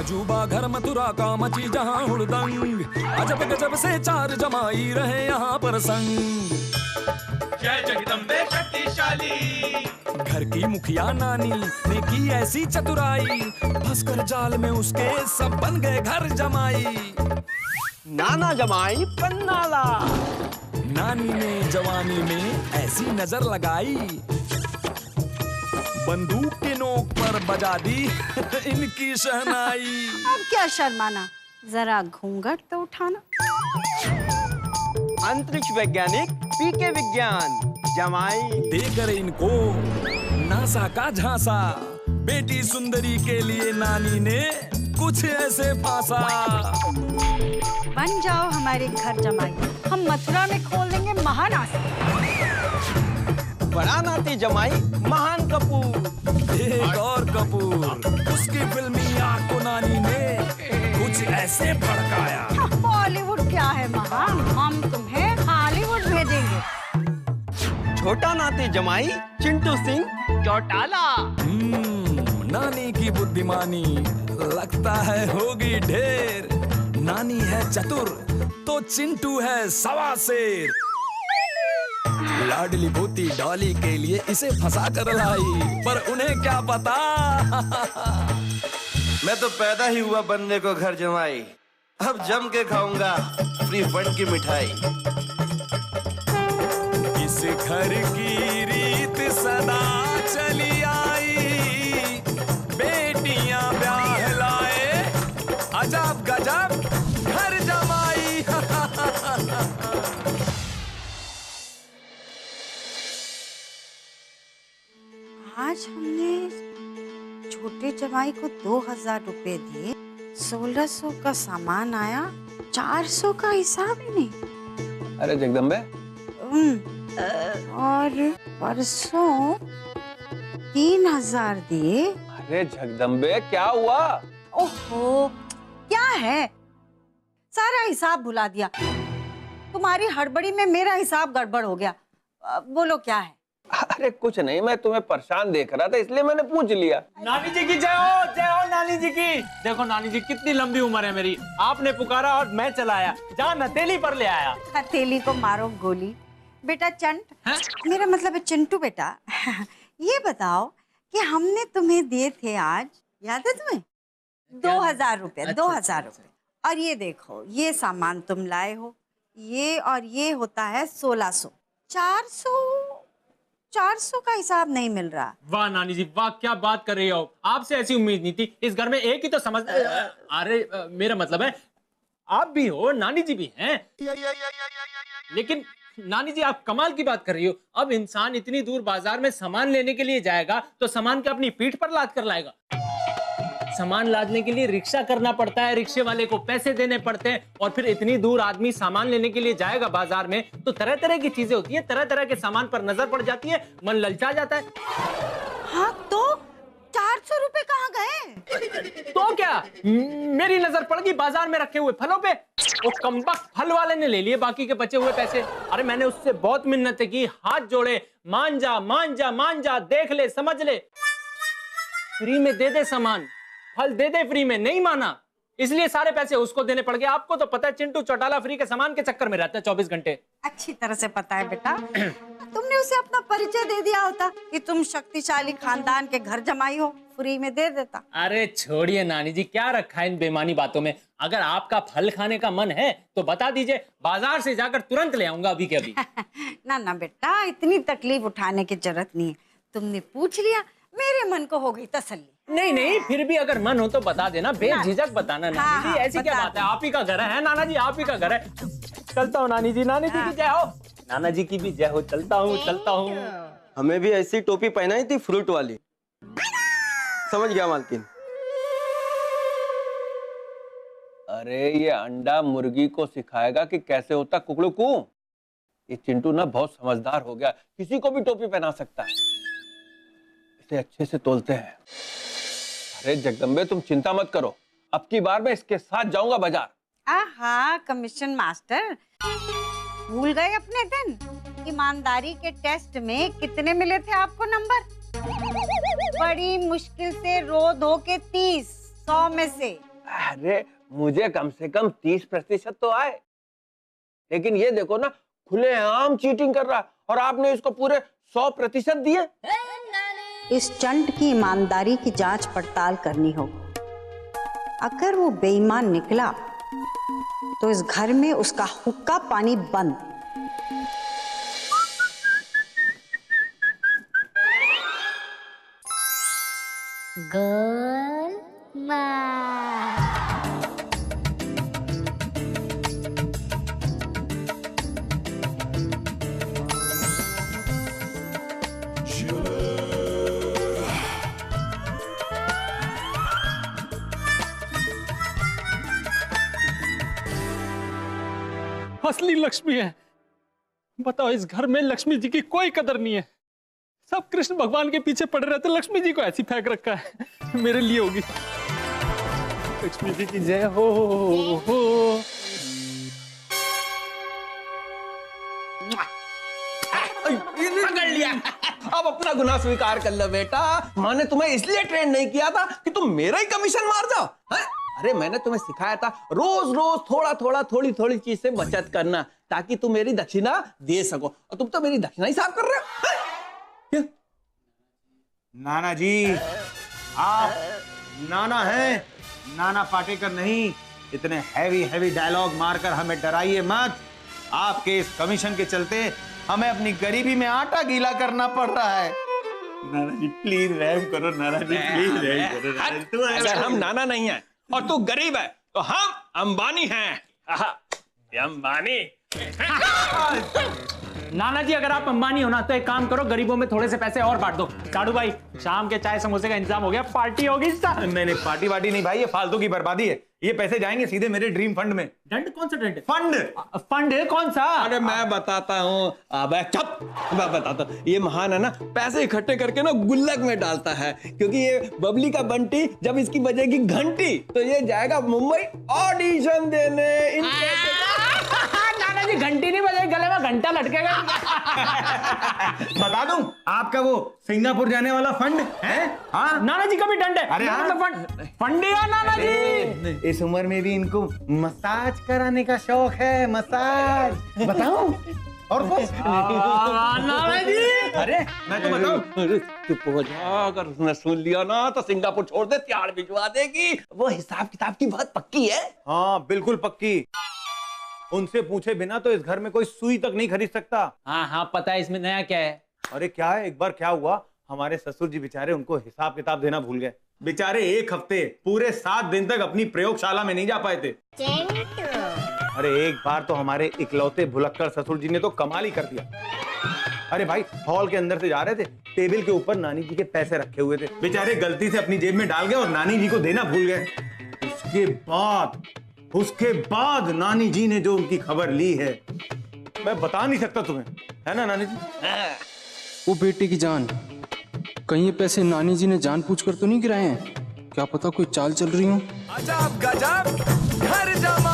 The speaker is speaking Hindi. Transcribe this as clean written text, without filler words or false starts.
अजूबा घर मथुरा का मची जहाँ हुड़दंग, अजब गजब से चार जमाई रहे यहाँ पर संग। जय जगदम्बे शक्तिशाली। घर की मुखिया नानी ने की ऐसी चतुराई, फंसकर जाल में उसके सब बन गए घर जमाई। नाना जमाई पन्नाला। नानी ने जवानी में ऐसी नजर लगाई, बंदूक के नोक पर बजा दी इनकी शहनाई। अब क्या शर्माना, जरा घूंघट तो उठाना। अंतरिक्ष वैज्ञानिक पीके विज्ञान जमाई देकर इनको नासा का झांसा, बेटी सुंदरी के लिए नानी ने कुछ ऐसे फांसा। बन जाओ हमारे घर जमाई, हम मथुरा में खोल देंगे महान आश्रम। बड़ा नाती जमाई महान कपूर। एक और कपूर, उसकी फिल्मी आंख को नानी ने कुछ ऐसे भड़काया। बॉलीवुड क्या है महान, हम तुम्हें हॉलीवुड भेजेंगे। छोटा नाती जमाई चिंटू सिंह चौटाला। नानी की बुद्धिमानी लगता है होगी ढेर। नानी है चतुर तो चिंटू है सवा शेर। लाडली पोती डॉली के लिए इसे फंसा कर लाई, पर उन्हें क्या पता मैं तो पैदा ही हुआ बनने को घर जमाई, अब जम के खाऊंगा फ्री फंड की मिठाई। इस घर की रीत सदा चली आई, बेटियां ब्याह लाए अजब गजब घर जमाई। आज हमने छोटे जमाई को 2000 रुपए दिए, 1600 का सामान आया, 400 का हिसाब ही नहीं। अरे जगदम्बे, और परसों 3000 दिए। अरे जगदम्बे क्या हुआ? ओहो, क्या है, सारा हिसाब भुला दिया। तुम्हारी हड़बड़ी में मेरा हिसाब गड़बड़ हो गया। बोलो क्या है? अरे कुछ नहीं, मैं तुम्हें परेशान देख रहा था इसलिए मैंने पूछ लिया। नानी जी की जय हो नानी जी की। देखो नानी जी कितनी लंबी उम्र है मेरी, आपने पुकारा और मैं चला आया, जहाँ हथेली पर ले आया। हथेली को मारो गोली। बेटा चंट, मेरा मतलब है चिंटू बेटा, ये बताओ कि हमने तुम्हें दिए थे आज, याद है तुम्हें? 2000 रुपए, 2000 रुपए। और ये देखो, ये सामान तुम लाए हो, ये और ये होता है 1600। 400 का हिसाब नहीं मिल रहा। वाह नानी जी वाह, क्या बात कर रही हो, आपसे ऐसी उम्मीद नहीं थी। इस घर में एक ही तो समझ, अरे मेरा मतलब है आप भी हो, नानी जी भी हैं। लेकिन नानी जी आप कमाल की बात कर रही हो। अब इंसान इतनी दूर बाजार में सामान लेने के लिए जाएगा तो सामान के अपनी पीठ पर लाद कर लाएगा। सामान लादने के लिए रिक्शा करना पड़ता है, रिक्शे वाले को पैसे देने पड़ते हैं, और फिर इतनी दूर आदमी सामान लेने के लिए जाएगा बाजार में तो तरह तरह की चीजें होती है, तरह तरह के सामान पर नजर पड़ जाती है, मन ललचा जाता है। हाँ तो 400 रुपए कहाँ गए? तो क्या, मेरी नजर पड़ गई बाजार में रखे हुए फलों पे। वो कमबख्त फल वाले ने ले लिए बाकी के बचे हुए पैसे। अरे मैंने उससे बहुत मिन्नतें की, हाथ जोड़े, मान जा मान जा मान जा, देख ले समझ ले, फ्री में दे दे सामान, फल दे दे फ्री में, नहीं माना, इसलिए सारे पैसे उसको देने पड़ गए। आपको तो पता है चिंटू चौटाला फ्री के सामान के चक्कर में रहता है 24 घंटे। अच्छी तरह से पता है बेटा। तुमने उसे अपना परिचय दे दिया होता कि तुम शक्तिशाली खानदान के घर जमाई हो, फ्री में दे देता। अरे छोड़िए नानी जी, क्या रखा है इन बेमानी बातों में। अगर आपका फल खाने का मन है तो बता दीजिए, बाजार से जाकर तुरंत ले आऊंगा अभी के अभी। ना ना बेटा, इतनी तकलीफ उठाने की जरूरत नहीं है। तुमने पूछ लिया, मेरे मन को हो गई तसल्ली। नहीं नहीं, फिर भी अगर मन हो तो बता देना, बेझिझक बताना नानी जी। ऐसी क्या बात है, आप ही का घर है नाना जी, आप ही का घर है। चलता हूँ नानी जी, नानी जी की जय हो, नाना जी की भी जय हो। चलता हूँ चलता हूँ। हमें भी ऐसी टोपी पहनाई थी फ्रूट वाली। समझ गया मालकिन। अरे ये अंडा मुर्गी को सिखाएगा कि कैसे होता कुकड़ू कू। ये चिंटू ना बहुत समझदार हो गया, किसी को भी टोपी पहना सकता है। इसे अच्छे से तोलते हैं। अरे जगदम्बे तुम चिंता मत करो, अब की बार मैं इसके साथ जाऊंगा बाजार। आहा कमीशन मास्टर, भूल गए अपने दिन? ईमानदारी के टेस्ट में कितने मिले थे आपको नंबर? बड़ी मुश्किल से रो धो के 30, 100 में से अरे मुझे कम से कम 30% तो आए, लेकिन ये देखो ना, खुलेआम चीटिंग कर रहा है और आपने इसको पूरे 100% दिए। इस चंट की ईमानदारी की जांच पड़ताल करनी होगी। अगर वो बेईमान निकला तो इस घर में उसका हुक्का पानी बंद। असली लक्ष्मी है। बताओ, इस घर में लक्ष्मी जी की कोई कदर नहीं है। सब कृष्ण भगवान के पीछे पड़े रहते, लक्ष्मी जी को ऐसी फेंक रखा है। मेरे लिए होगी। लक्ष्मी जी की जय हो। पकड़ लिया। अब अपना गुनाह स्वीकार कर लो बेटा। माँ ने तुम्हें इसलिए ट्रेन नहीं किया था कि तुम मेरा ही कमीशन मार जाओ। अरे मैंने तुम्हें सिखाया था रोज रोज थोड़ा थोड़ा थोड़ी थोड़ी चीज से बचत करना, ताकि तुम मेरी दक्षिणा दे सको, और तुम तो मेरी दक्षिणा ही साफ कर रहे हो। नाना जी, आप नाना हैं, नाना पाटेकर नहीं। इतने हैवी हैवी डायलॉग मारकर हमें डराइए मत। आपके इस कमीशन के चलते हमें अपनी गरीबी में आटा गीला करना पड़ रहा है। नाना जी प्लीज रहम करो, नाना जी प्लीज रहम करो। अगर हम नाना नहीं है और तू गरीब है तो हम अंबानी हैं। अंबानी। नाना जी, अगर आप अंबानी हो ना तो एक काम करो, गरीबों में थोड़े से पैसे और बांट दो। साड़ू भाई, शाम के चाय समोसे का इंतजाम हो गया, पार्टी होगी। नहीं नहीं, पार्टी वार्टी नहीं भाई, ये फालतू की बर्बादी है। ये पैसे जाएंगे सीधे मेरे ड्रीम फंड में। दंड? कौन सा दंड? फंड। फंड कौन सा? अरे मैं बताता हूँ। अब चुप, मैं बताता हूँ। ये महान है ना, पैसे इकट्ठे करके ना गुल्लक में डालता है, क्योंकि ये बबली का बंटी जब इसकी बजेगी घंटी तो ये जाएगा मुंबई ऑडिशन देने। नाना जी, घंटी नहीं बजेगी, गले में घंटा लटकेगा। बता दूं, आपका वो सिंगापुर जाने वाला फंड है। हाँ नाना जी का भी दंड है। अरे हाँ। मतलब फंड है नाना जी। इस उम्र में भी इनको मसाज कराने का शौक है। मसाज बताऊं? और कुछ? नाना जी, अरे मैं तो बताऊं। अरे चुप हो जा, अगर उसने सुन लिया ना तो सिंगापुर छोड़ दे, त्याड़ भिजवा देगी। वो हिसाब किताब की बात पक्की है। हाँ बिल्कुल पक्की। उनसे पूछे बिना तो इस घर में कोई सुई तक नहीं खरीद सकता। हाँ हाँ, पता है। इसमें नया क्या है? अरे क्या है, एक बार क्या हुआ, हमारे ससुर जी बेचारे उनको हिसाब किताब देना भूल गए। बेचारे एक हफ्ते पूरे 7 दिन तक अपनी प्रयोगशाला में नहीं जा पाए थे। अरे एक बार तो हमारे इकलौते भुलक्कड़ ससुर जी ने तो कमाल ही कर दिया। अरे भाई, हॉल के अंदर से जा रहे थे, टेबल के ऊपर नानी जी के पैसे रखे हुए थे। बेचारे गलती से अपनी जेब में डाल गए और नानी जी को देना भूल गए। उसके बाद नानी जी ने जो उनकी खबर ली है, मैं बता नहीं सकता तुम्हें, है ना नानी जी? वो बेटे की जान, कहीं ये पैसे नानी जी ने जानबूझकर तो नहीं गिराए हैं? क्या पता कोई चाल चल रही हो। अजब गजब घर जमा